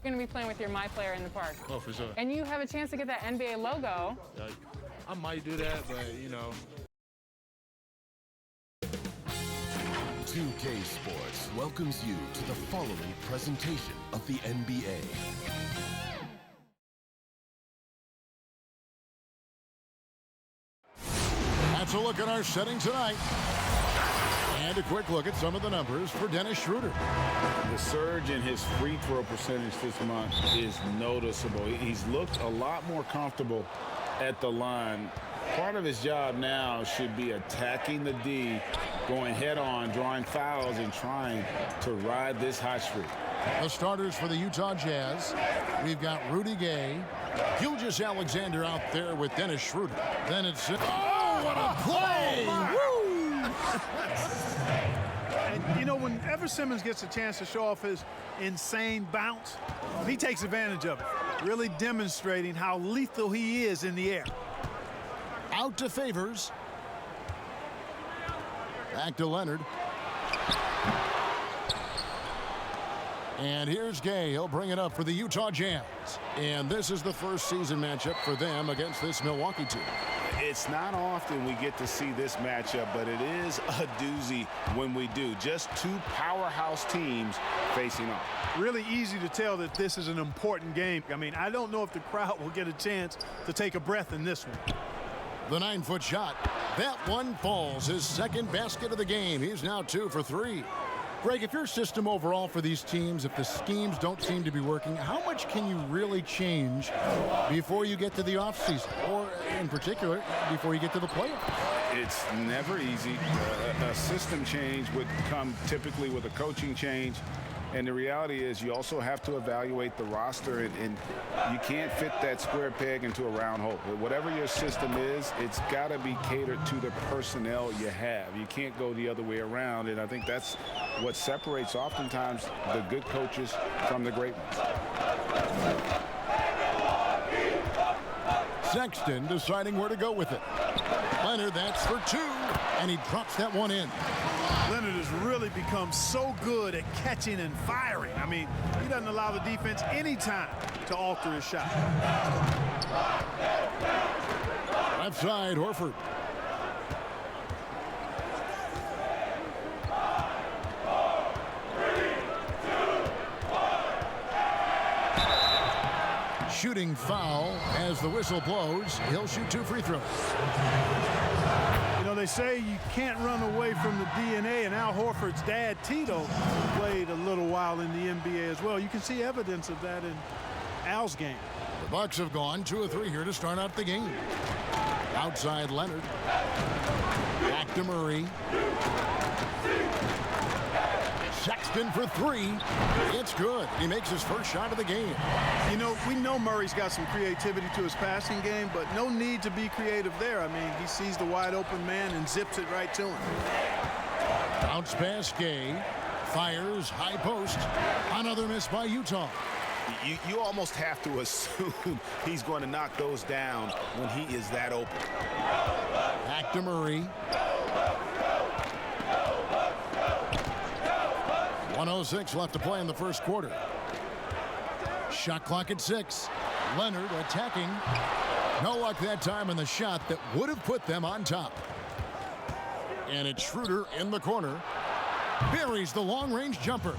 You're going to be playing with your My Player in the park. Oh, for sure. And you have a chance to get that NBA logo. I might do that, but, you know. 2K Sports welcomes you to the following presentation of the NBA. That's a look at our setting tonight. And a quick look at some of the numbers for Dennis Schroeder. The surge in his free throw percentage this month is noticeable. He's looked a lot more comfortable at the line. Part of his job now should be attacking the D, going head-on, drawing fouls, and trying to ride this hot streak. The starters for the Utah Jazz. We've got Rudy Gay, Gilgeous Alexander out there with Dennis Schroeder. Then it's... Oh, what a play! Woo! And, you know, whenever Simmons gets a chance to show off his insane bounce, he takes advantage of it, really demonstrating how lethal he is in the air. Out to Favors. Back to Leonard. And here's Gay. He'll bring it up for the Utah Jazz. And this is the first season matchup for them against this Milwaukee team. It's not often we get to see this matchup, but it is a doozy when we do. Just two powerhouse teams facing off. Really easy to tell that this is an important game. I mean, I don't know if the crowd will get a chance to take a breath in this one. The 9-foot shot. That one falls. His second basket of the game. He's now 2 for 3. Greg, if your system overall for these teams, if the schemes don't seem to be working, how much can you really change before you get to the offseason? Or, in particular, before you get to the playoffs? It's never easy. A system change would come typically with a coaching change. And the reality is you also have to evaluate the roster, and you can't fit that square peg into a round hole. Whatever your system is, it's got to be catered to the personnel you have. You can't go the other way around, and I think that's what separates oftentimes the good coaches from the great ones. Sexton deciding where to go with it. Leonard, that's for 2, and he drops that one in. Leonard has really become so good at catching and firing. I mean, he doesn't allow the defense any time to alter his shot. Left side, Horford. Shooting foul as the whistle blows. He'll shoot 2 free throws. You know, they say you can't run away from the DNA, and Al Horford's dad, Tito, played a little while in the NBA as well. You can see evidence of that in Al's game. The Bucks have gone 2 of 3 here to start out the game. Outside Leonard. Back to Murray. Sexton for 3. It's good. He makes his first shot of the game. You know, we know Murray's got some creativity to his passing game, but no need to be creative there. I mean, he sees the wide open man and zips it right to him. Bounce pass Gay. Fires high post. Another miss by Utah. You almost have to assume he's going to knock those down when he is that open. Back to Murray. 1:06 left to play in the first quarter. Shot clock at 6. Leonard attacking. No luck that time on the shot that would have put them on top. And it's Schroeder in the corner. Buries the long-range jumper.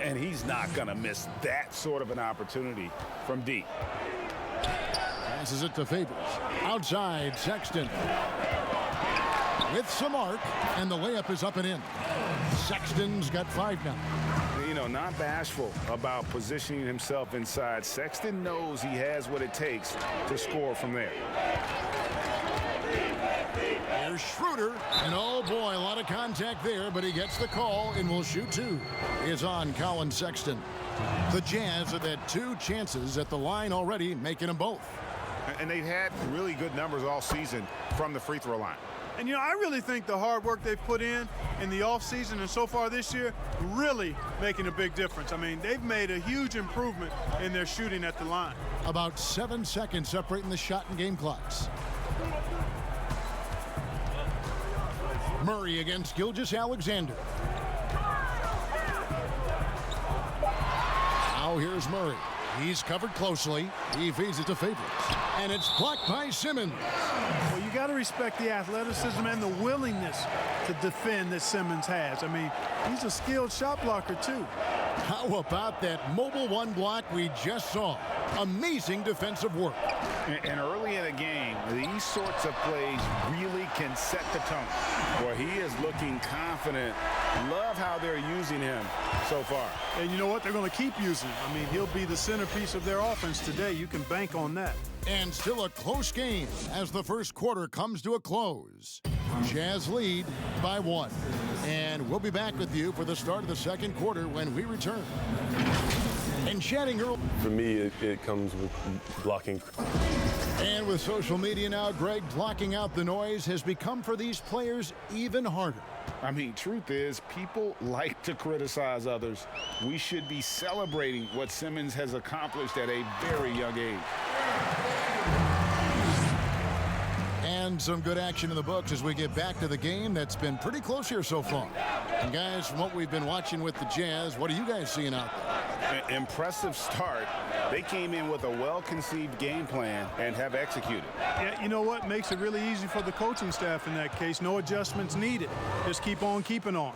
And he's not going to miss that sort of an opportunity from deep. Passes it to Favors. Outside, Sexton. With some arc, and the layup is up and in. Sexton's got 5 now. You know, not bashful about positioning himself inside. Sexton knows he has what it takes to score from there. Here's Schroeder, and oh boy, a lot of contact there, but he gets the call and will shoot 2. Is on Colin Sexton. The Jazz have had 2 chances at the line already, making them both. And they've had really good numbers all season from the free throw line. And, you know, I really think the hard work they've put in the offseason and so far this year really making a big difference. I mean, they've made a huge improvement in their shooting at the line. About 7 seconds separating the shot and game clocks. Murray against Gilgeous Alexander. Now here's Murray. He's covered closely. He feeds it to Favors. And it's blocked by Simmons. Well, you got to respect the athleticism and the willingness to defend that Simmons has. I mean, he's a skilled shot blocker, too. How about that mobile one block we just saw? Amazing defensive work. And early in the game, these sorts of plays really can set the tone. Well, he is looking confident. Love how they're using him so far. And you know what? They're going to keep using him. I mean, he'll be the centerpiece of their offense today. You can bank on that. And still a close game as the first quarter comes to a close. Jazz lead by 1. And we'll be back with you for the start of the second quarter when we return. And chatting early. For me, it comes with blocking. And with social media now, Greg, blocking out the noise has become for these players even harder. I mean, truth is, people like to criticize others. We should be celebrating what Simmons has accomplished at a very young age. And some good action in the books as we get back to the game that's been pretty close here so far. And guys, from what we've been watching with the Jazz, what are you guys seeing out there? Impressive start. They came in with a well-conceived game plan and have executed. Yeah, you know what? Makes it really easy for the coaching staff in that case. No adjustments needed. Just keep on keeping on.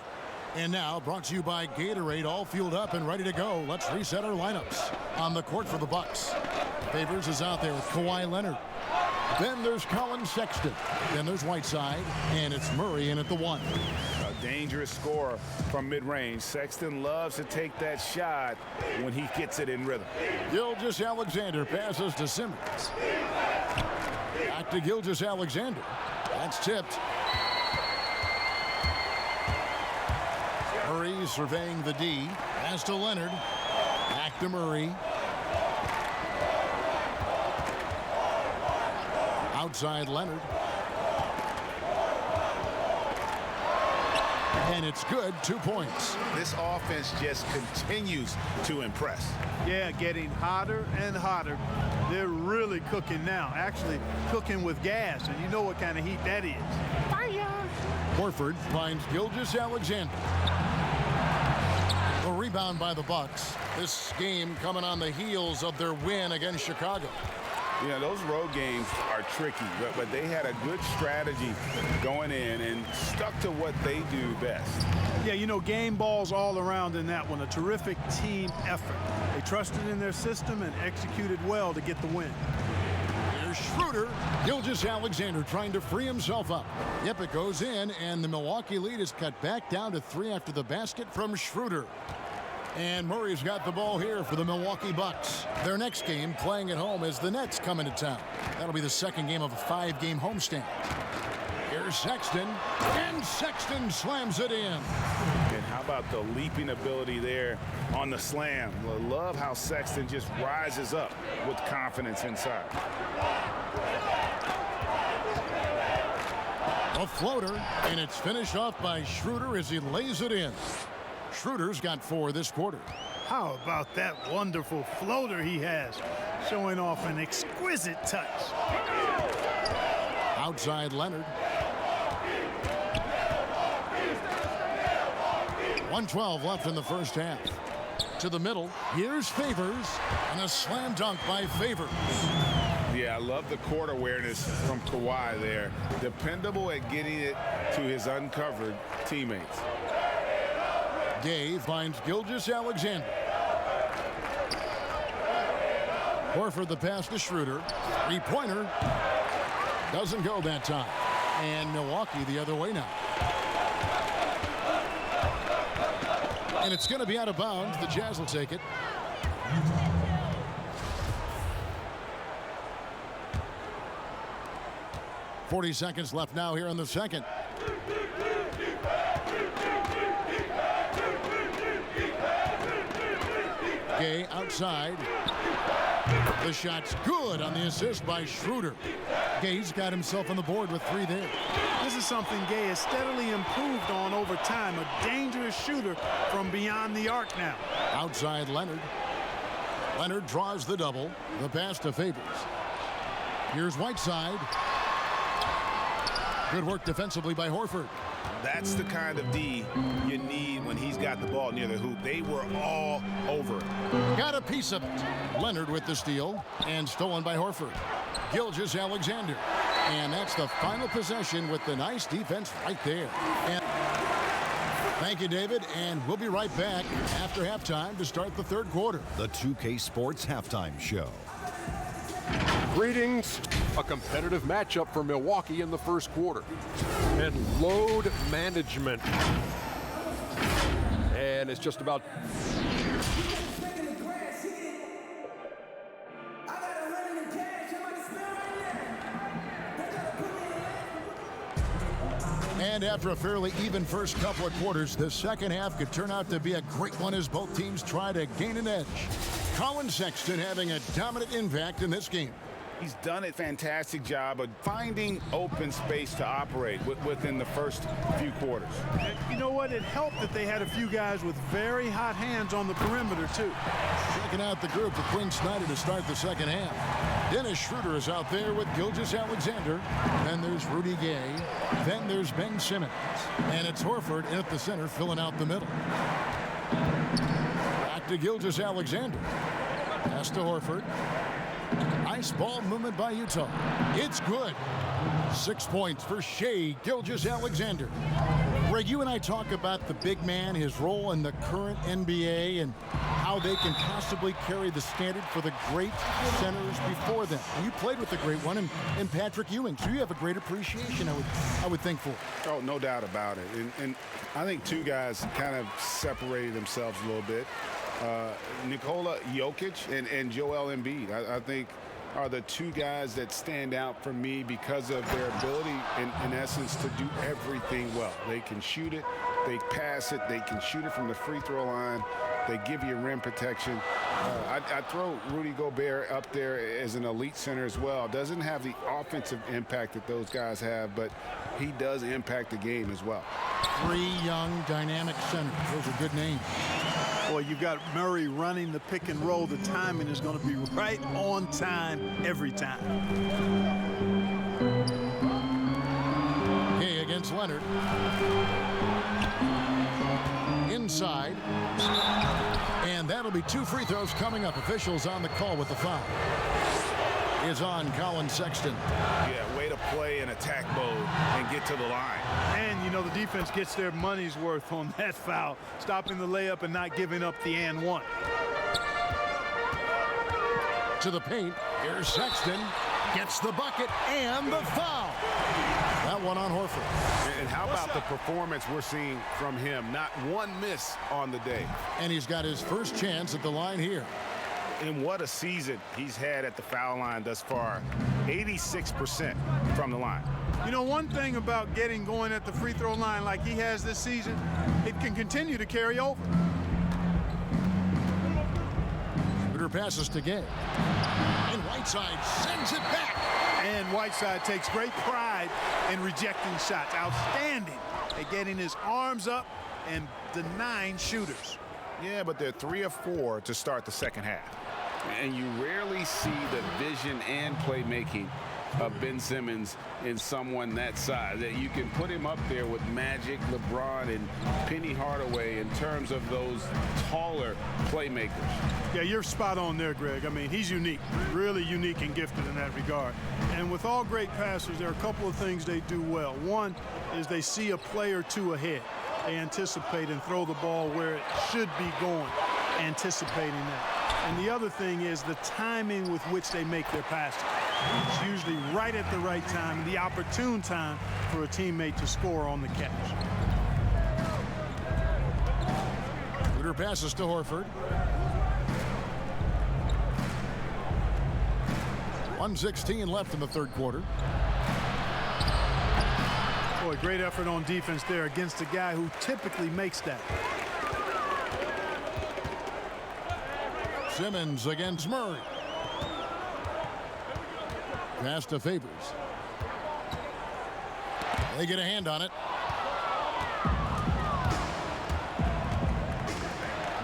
And now, brought to you by Gatorade, all fueled up and ready to go. Let's reset our lineups. On the court for the Bucks, Favors is out there with Kawhi Leonard. Then there's Colin Sexton. Then there's Whiteside, and it's Murray in at the 1. A dangerous scorer from mid-range. Sexton loves to take that shot when he gets it in rhythm. Gilgeous-Alexander passes to Simmons. Back to Gilgeous-Alexander. That's tipped. Murray surveying the D. Pass to Leonard. Back to Murray. Outside Leonard. And it's good, 2 points. This offense just continues to impress. Yeah, getting hotter and hotter. They're really cooking now. Actually cooking with gas, and you know what kind of heat that is. Fire! Horford finds Gilgeous-Alexander. A rebound by the Bucks. This game coming on the heels of their win against Chicago. You know, those road games are tricky, but they had a good strategy going in and stuck to what they do best. Yeah, you know, game balls all around in that one. A terrific team effort. They trusted in their system and executed well to get the win. Here's Schroeder. Gilgeous-Alexander trying to free himself up. Yep, it goes in, and the Milwaukee lead is cut back down to 3 after the basket from Schroeder. And Murray's got the ball here for the Milwaukee Bucks. Their next game, playing at home, as the Nets come into town. That'll be the second game of a 5-game homestand. Here's Sexton, and Sexton slams it in. And how about the leaping ability there on the slam? I love how Sexton just rises up with confidence inside. A floater, and it's finished off by Schroeder as he lays it in. Schroeder's got 4 this quarter. How about that wonderful floater he has, showing off an exquisite touch. Outside Leonard. 1:12 left in the first half. To the middle, here's Favors, and a slam dunk by Favors. Yeah, I love the court awareness from Kawhi there. Dependable at getting it to his uncovered teammates. Gay finds Gilgeous-Alexander. Horford the pass to Schroeder. 3-pointer. Doesn't go that time. And Milwaukee the other way now. And it's going to be out of bounds. The Jazz will take it. .40 seconds left now here in the second. Gay outside. The shot's good on the assist by Schroeder. Gay's got himself on the board with 3 there. This is something Gay has steadily improved on over time. A dangerous shooter from beyond the arc now. Outside Leonard. Leonard draws the double. The pass to Favors. Here's Whiteside. Good work defensively by Horford. That's the kind of D you need when he's got the ball near the hoop. They were all over it. Got a piece of it. Leonard with the steal and stolen by Horford. Gilgeous-Alexander. And that's the final possession with the nice defense right there. And thank you, David. And we'll be right back after halftime to start the third quarter. The 2K Sports Halftime Show. Greetings. A competitive matchup for Milwaukee in the first quarter. And load management. And it's just about... And after a fairly even first couple of quarters, the second half could turn out to be a great one as both teams try to gain an edge. Colin Sexton having a dominant impact in this game. He's done a fantastic job of finding open space to operate within the first few quarters. You know what? It helped that they had a few guys with very hot hands on the perimeter, too. Checking out the group for Quinn Snyder to start the second half. Dennis Schroeder is out there with Gilgeous-Alexander. Then there's Rudy Gay. Then there's Ben Simmons. And it's Horford in at the center, filling out the middle. Back to Gilgeous-Alexander. Pass to Horford. Nice ball movement by Utah. It's good. 6 points for Shai Gilgeous-Alexander. Greg, you and I talk about the big man, his role in the current NBA, and how they can possibly carry the standard for the great centers before them. And you played with the great one in Patrick Ewing, so you have a great appreciation, I would think, for it. Oh, no doubt about it. And I think two guys kind of separated themselves a little bit. Nikola Jokic and Joel Embiid, I think, are the two guys that stand out for me because of their ability, in essence, to do everything well. They can shoot it, they pass it, they can shoot it from the free throw line, they give you rim protection. I throw Rudy Gobert up there as an elite center as well. Doesn't have the offensive impact that those guys have, but he does impact the game as well. Three young, dynamic centers. Those are good names. Boy, you've got Murray running the pick and roll. The timing is going to be right on time every time. Gay against Leonard. Inside. And that'll be 2 free throws coming up. Officials on the call with the foul. Is on Colin Sexton. Yeah, way to play in attack mode and get to the line. And, you know, the defense gets their money's worth on that foul, stopping the layup and not giving up the and one. To the paint. Here's Sexton. Gets the bucket and the foul. That one on Horford. And how about the performance we're seeing from him? Not one miss on the day. And he's got his first chance at the line here. And what a season he's had at the foul line thus far. 86% from the line. You know, one thing about getting going at the free throw line like he has this season, it can continue to carry over. Shooter passes to Gay. And Whiteside sends it back. And Whiteside takes great pride in rejecting shots. Outstanding at getting his arms up and denying shooters. Yeah, but they're 3 of 4 to start the second half. And you rarely see the vision and playmaking of Ben Simmons in someone that size. That you can put him up there with Magic, LeBron, and Penny Hardaway in terms of those taller playmakers. Yeah, you're spot on there, Greg. I mean, he's unique, really unique and gifted in that regard. And with all great passers, there are a couple of things they do well. One is they see a play or two ahead. They anticipate and throw the ball where it should be going, anticipating that. And the other thing is the timing with which they make their passes. It's usually right at the right time, the opportune time for a teammate to score on the catch. Shooter passes to Horford. 1:16 left in the third quarter. Boy, great effort on defense there against a guy who typically makes that. Simmons against Murray. Pass to Favors. They get a hand on it.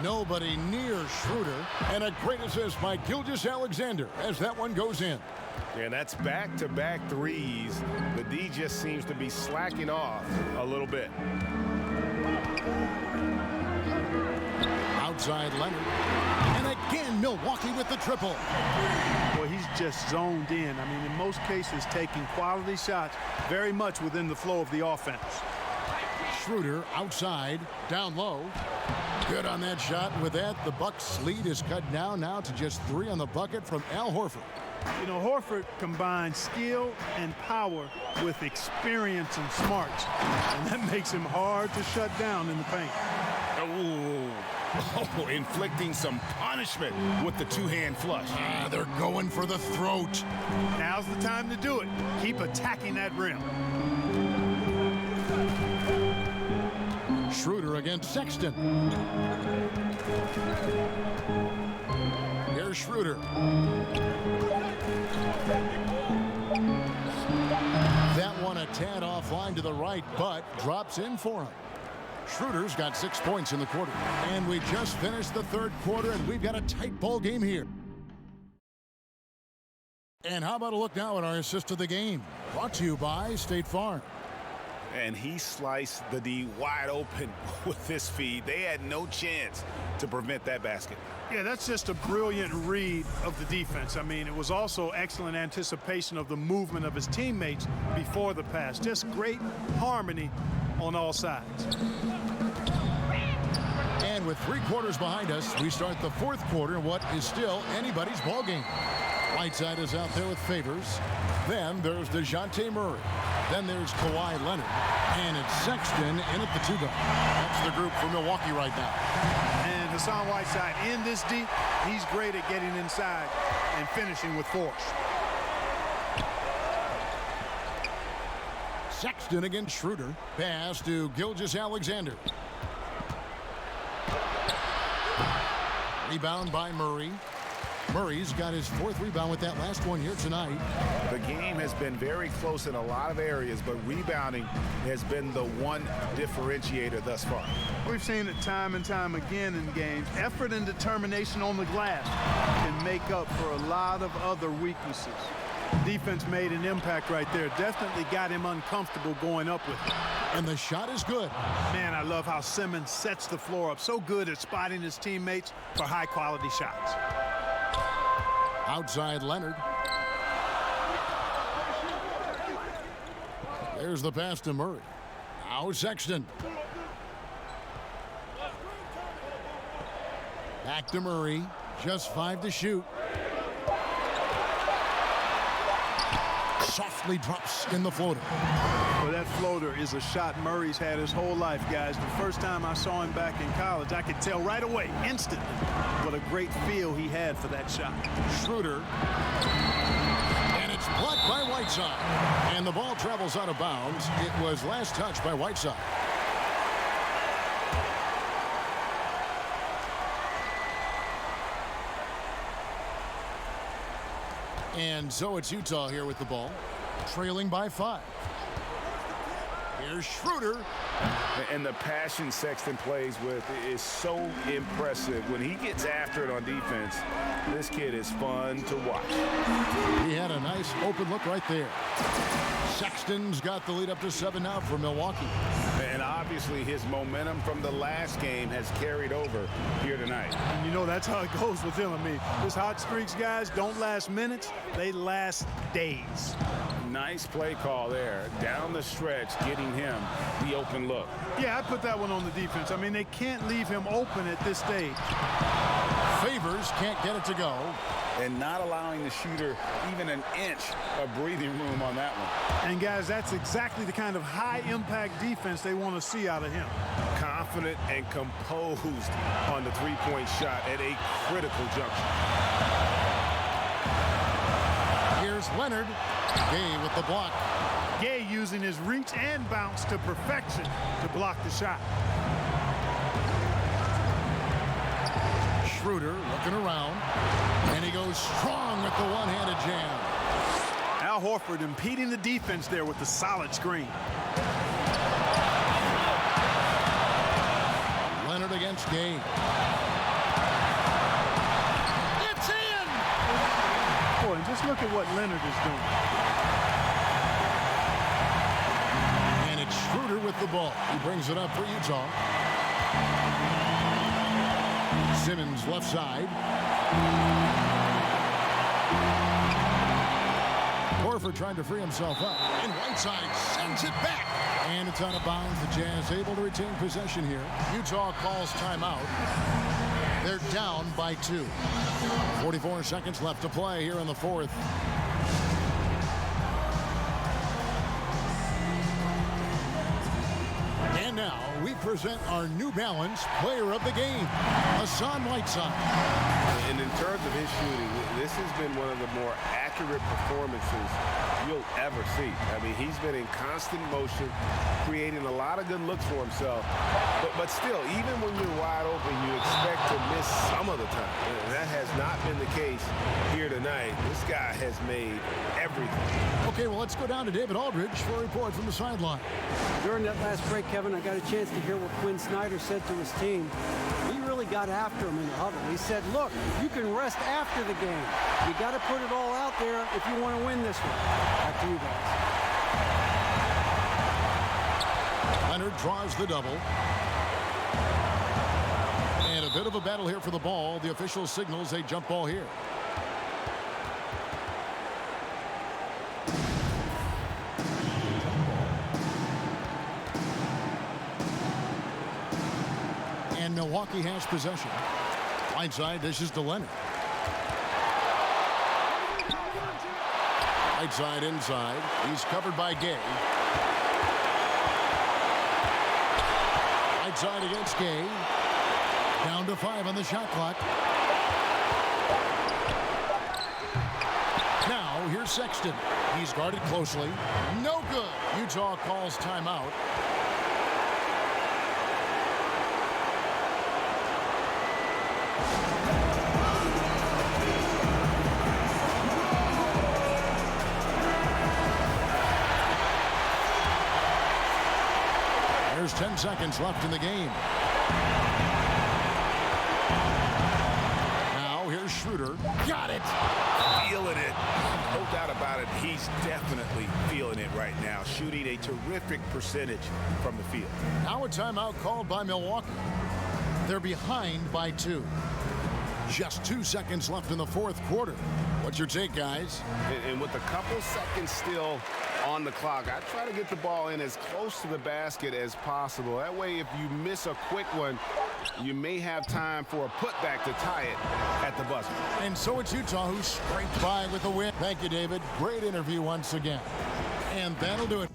Nobody near Schroeder. And a great assist by Gilgeous-Alexander as that one goes in. And that's back-to-back threes. The D just seems to be slacking off a little bit. Outside Leonard. And again, Milwaukee with the triple. Boy, he's just zoned in. I mean, in most cases, taking quality shots very much within the flow of the offense. Schroeder outside, down low. Good on that shot. And with that, the Bucks' lead is cut down now to just 3 on the bucket from Al Horford. You know, Horford combines skill and power with experience and smarts, and that makes him hard to shut down in the paint. Oh, inflicting some punishment with the two-hand flush. They're going for the throat. Now's the time to do it. Keep attacking that rim. Schroeder against Sexton. Here's Schroeder. That one a tad offline to the right, but drops in for him. Schroeder's got 6 points in the quarter. And we just finished the third quarter, and we've got a tight ball game here. And how about a look now at our assist of the game? Brought to you by State Farm. And he sliced the D wide open with his feed. They had no chance to prevent that basket. Yeah, that's just a brilliant read of the defense. I mean, it was also excellent anticipation of the movement of his teammates before the pass. Just great harmony on all sides. And with 3 quarters behind us, we start the fourth quarter in what is still anybody's ball game. Whiteside is out there with Favors. Then there's DeJounte Murray. Then there's Kawhi Leonard. And it's Sexton in at the 2 guard. That's the group for Milwaukee right now. And Hassan Whiteside in this deep, he's great at getting inside and finishing with force. Sexton against Schroeder. Pass to Gilgeous-Alexander. Rebound by Murray. Murray's got his 4th rebound with that last one here tonight. The game has been very close in a lot of areas, but rebounding has been the one differentiator thus far. We've seen it time and time again in games. Effort and determination on the glass can make up for a lot of other weaknesses. Defense made an impact right there. Definitely got him uncomfortable going up with it. And the shot is good. Man, I love how Simmons sets the floor up. So good at spotting his teammates for high-quality shots. Outside Leonard. There's the pass to Murray. Now Sexton. Back to Murray. Just 5 to shoot. Softly drops in the floater. Well, that floater is a shot Murray's had his whole life, guys. The first time I saw him back in college, I could tell right away, instantly, what a great feel he had for that shot. Schroeder. And it's blocked by Whiteside. And the ball travels out of bounds. It was last touched by Whiteside. And so it's Utah here with the ball, trailing by 5. Here's Schroeder. And the passion Sexton plays with is so impressive. When he gets after it on defense, this kid is fun to watch. He had a nice open look right there. Sexton's got the lead up to 7 now for Milwaukee. And obviously his momentum from the last game has carried over here tonight. And you know that's how it goes with him. I mean, his hot streaks, guys, don't last minutes. They last days. Nice play call there. Down the stretch, getting him the open look. Yeah, I put that one on the defense. I mean, they can't leave him open at this stage. Favors can't get it to go. And not allowing the shooter even an inch of breathing room on that one. And, guys, that's exactly the kind of high-impact defense they want to see out of him. Confident and composed on the three-point shot at a critical juncture. Here's Leonard. Gay with the block. Gay using his reach and bounce to perfection to block the shot. Schroeder looking around, and he goes strong with the one-handed jam. Al Horford impeding the defense there with the solid screen. Leonard against Gay. It's in! Boy, and just look at what Leonard is doing. And it's Schroeder with the ball. He brings it up for Utah. Simmons left side. Horford trying to free himself up. And Whiteside sends it back. And it's out of bounds. The Jazz able to retain possession here. Utah calls timeout. They're down by 2. 44 seconds left to play here in the fourth. And now we present our New Balance Player of the Game, Hassan Whiteside. And in terms of his shooting, this has been one of the more accurate performances you'll ever see. I mean, he's been in constant motion, creating a lot of good looks for himself. But still, even when you're wide open, you expect to miss some of the time. And that has not been the case here tonight. This guy has made everything. Okay, well, let's go down to David Aldridge for a report from the sideline. During that last break, Kevin, I got a chance to hear what Quinn Snyder said to his team. He really got after him in the huddle. He said, look, you can rest after the game. You got to put it all out there if you want to win this one. Back to you guys. Leonard draws the double. And a bit of a battle here for the ball. The official signals a jump ball here. And Milwaukee has possession. Whiteside dishes to Leonard. Whiteside inside. He's covered by Gay. Whiteside against Gay. Down to 5 on the shot clock. Now here's Sexton. He's guarded closely. No good. Utah calls timeout. There's 10 seconds left in the game. Now here's Schroeder. Got it. Feeling it. No doubt about it. He's definitely feeling it right now. Shooting a terrific percentage from the field. Now a timeout called by Milwaukee. They're behind by 2. Just 2 seconds left in the fourth quarter. What's your take, guys? And with a couple seconds still on the clock, I try to get the ball in as close to the basket as possible. That way, if you miss a quick one, you may have time for a putback to tie it at the buzzer. And so it's Utah who scraped by with the win. Thank you, David. Great interview once again. And that'll do it.